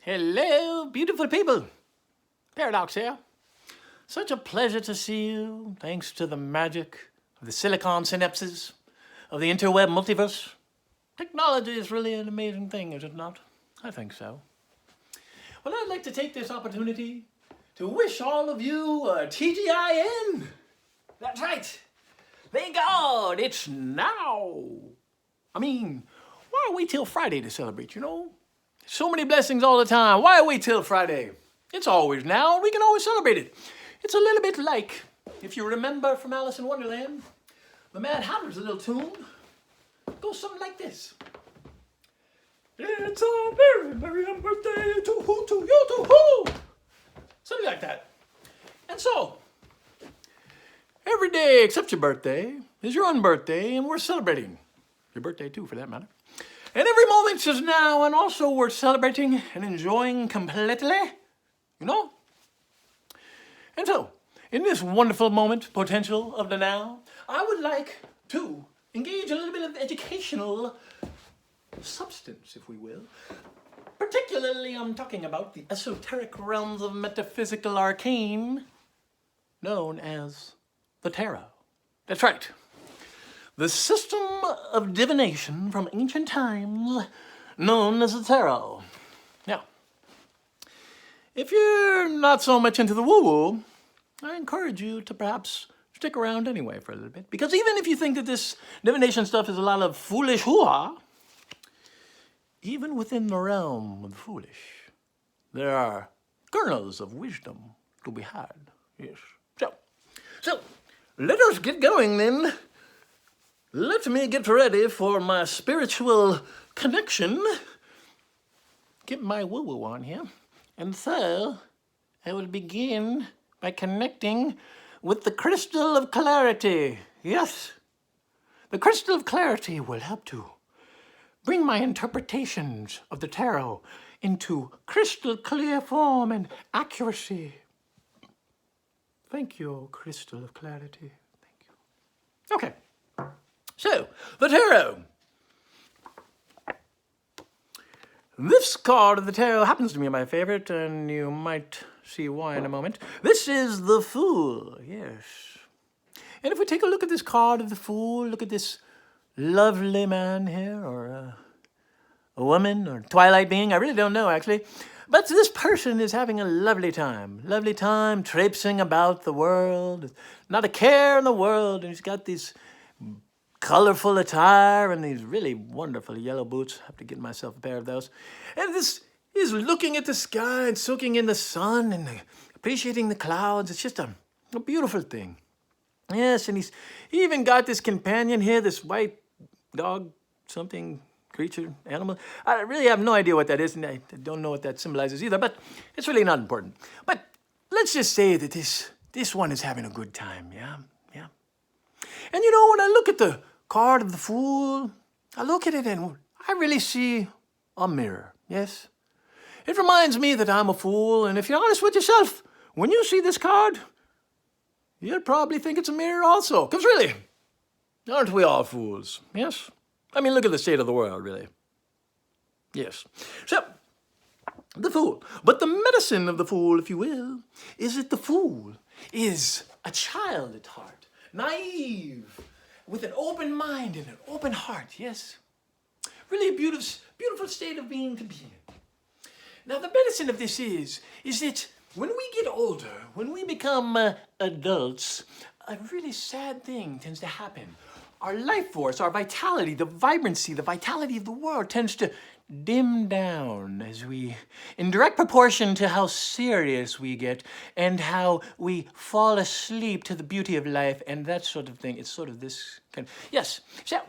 Hello, beautiful people. Paradox here. Such a pleasure to see you, thanks to the magic of the silicon synapses of the interweb multiverse. Technology is really an amazing thing, is it not? I think so. Well, I'd like to take this opportunity to wish all of you a TGIN. That's right. Thank God, it's now. I mean, why wait till Friday to celebrate, you know? So many blessings all the time. Why wait till Friday? It's always now. We can always celebrate it. It's a little bit like, if you remember from Alice in Wonderland, the Mad Hatter's little tune goes something like this. It's a very merry birthday to you, to who. Something like that. And so, every day except your birthday is your own birthday, and we're celebrating your birthday too, for that matter. And every moment is now, and also we're celebrating and enjoying completely, you know? And so, in this wonderful moment, potential of the now, I would like to engage a little bit of educational substance, if we will. Particularly, I'm talking about the esoteric realms of metaphysical arcane known as the tarot. That's right. The system of divination from ancient times known as the tarot. Now, if you're not so much into the woo-woo, I encourage you to perhaps stick around anyway for a little bit. Because even if you think that this divination stuff is a lot of foolish hoo-ha, even within the realm of the foolish, there are kernels of wisdom to be had. Yes. So let us get going then. Let me get ready for my spiritual connection. Get my woo-woo on here. And so, I will begin by connecting with the crystal of clarity. Yes, the crystal of clarity will help to bring my interpretations of the tarot into crystal clear form and accuracy. Thank you, crystal of clarity. Thank you. Okay. So, the tarot. This card of the tarot happens to be my favorite, and you might see why in a moment. This is the Fool, yes. And if we take a look at this card of the Fool, look at this lovely man here, or a woman, or twilight being, I really don't know actually. But this person is having a lovely time traipsing about the world, not a care in the world, and he's got these colorful attire and these really wonderful yellow boots. I have to get myself a pair of those. And this is looking at the sky and soaking in the sun and appreciating the clouds. It's just a beautiful thing. Yes, and he even got this companion here, this white dog, something, creature, animal. I really have no idea what that is, and I don't know what that symbolizes either, but it's really not important. But let's just say that this one is having a good time, yeah? And you know, when I look at the card of the Fool, I look at it and I really see a mirror, yes? It reminds me that I'm a fool, and if you're honest with yourself, when you see this card, you'll probably think it's a mirror also. Because really, aren't we all fools, yes? I mean, look at the state of the world, really. Yes. So, the Fool. But the medicine of the Fool, if you will, is that the Fool is a child at heart, naive, with an open mind and an open heart, yes? Really a beautiful state of being to be in. Now, the medicine of this is that when we get older, when we become adults, a really sad thing tends to happen. Our life force, our vitality, the vibrancy, the vitality of the world tends to dim down as we, in direct proportion to how serious we get and how we fall asleep to the beauty of life and that sort of thing. It's sort of this kind of, yes. So,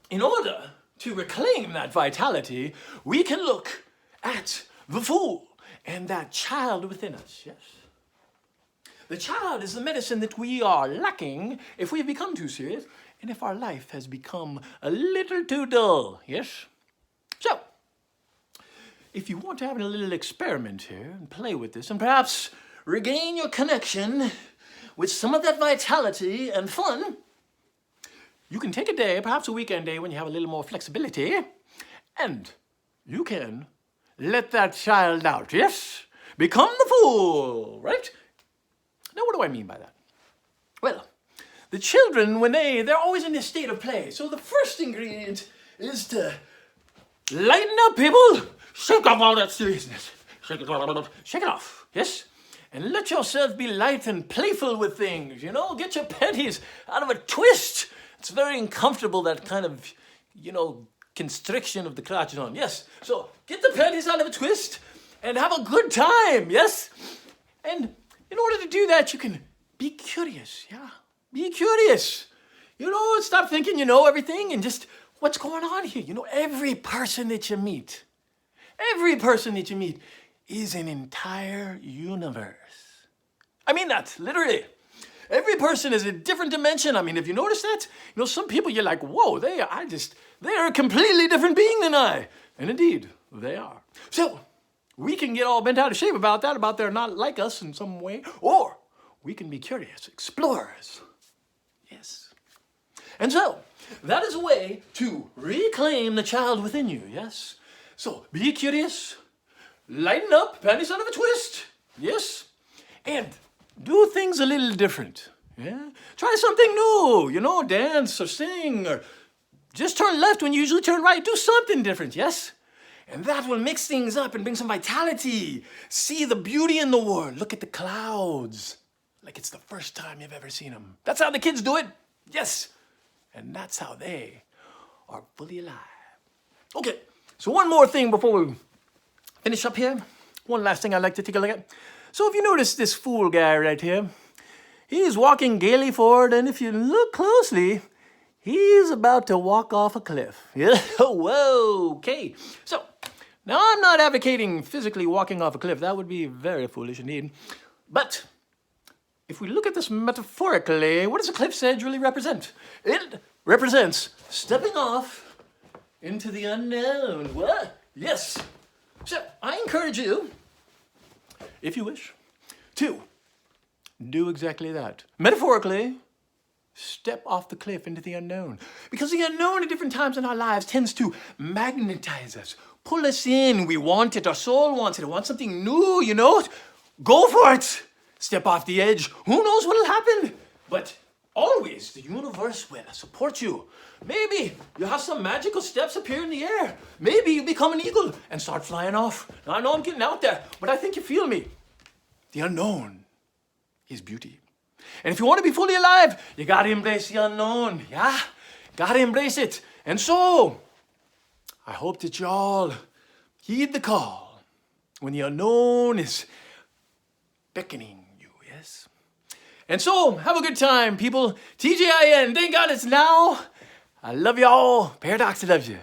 in order to reclaim that vitality, we can look at the Fool and that child within us, yes? The child is the medicine that we are lacking if we've become too serious and if our life has become a little too dull, yes? So, if you want to have a little experiment here and play with this and perhaps regain your connection with some of that vitality and fun, you can take a day, perhaps a weekend day when you have a little more flexibility, and you can let that child out, yes? Become the fool, right? Now, what do I mean by that? Well, the children, when they're always in this state of play. So the first ingredient is to lighten up, people. Shake off all that seriousness. Shake it off, yes? And let yourself be light and playful with things, you know? Get your panties out of a twist. It's very uncomfortable, that kind of, you know, constriction of the crotch on. Yes, so get the panties out of a twist and have a good time, yes? And in order to do that, you can be curious, yeah? Be curious. You know, stop thinking you know everything and just, what's going on here? You know, every person that you meet is an entire universe. I mean that, literally. Every person is a different dimension. I mean, if you notice that, you know, some people you're like, whoa, they are a completely different being than I. And indeed, they are. So, we can get all bent out of shape about that, about they're not like us in some way, or we can be curious, explorers. Yes. And so, that is a way to reclaim the child within you, yes? So, be curious, lighten up, panties out of a twist, yes? And do things a little different, yeah? Try something new, you know, dance or sing, or just turn left when you usually turn right. Do something different, yes? And that will mix things up and bring some vitality. See the beauty in the world. Look at the clouds like it's the first time you've ever seen them. That's how the kids do it, yes? And that's how they are fully alive. Okay, so one more thing before we finish up here. One last thing I'd like to take a look at. So if you notice this fool guy right here, he's walking gaily forward, and if you look closely, he's about to walk off a cliff. Yeah, whoa, okay. So, now I'm not advocating physically walking off a cliff. That would be very foolish indeed. But if we look at this metaphorically, what does a cliff's edge really represent? It represents stepping off into the unknown. What? Yes. So, I encourage you, if you wish, to do exactly that. Metaphorically, step off the cliff into the unknown. Because the unknown at different times in our lives tends to magnetize us, pull us in. We want it. Our soul wants it. It wants something new, you know? Go for it. Step off the edge. Who knows what will happen? But always the universe will support you. Maybe you have some magical steps appear in the air. Maybe you become an eagle and start flying off. Now, I know I'm getting out there, but I think you feel me. The unknown is beauty. And if you want to be fully alive, you got to embrace the unknown. Yeah? Got to embrace it. And so, I hope that you all heed the call when the unknown is beckoning you, yes? And so, have a good time, people. TGIN, thank God it's now. I love you all. Paradox loves you.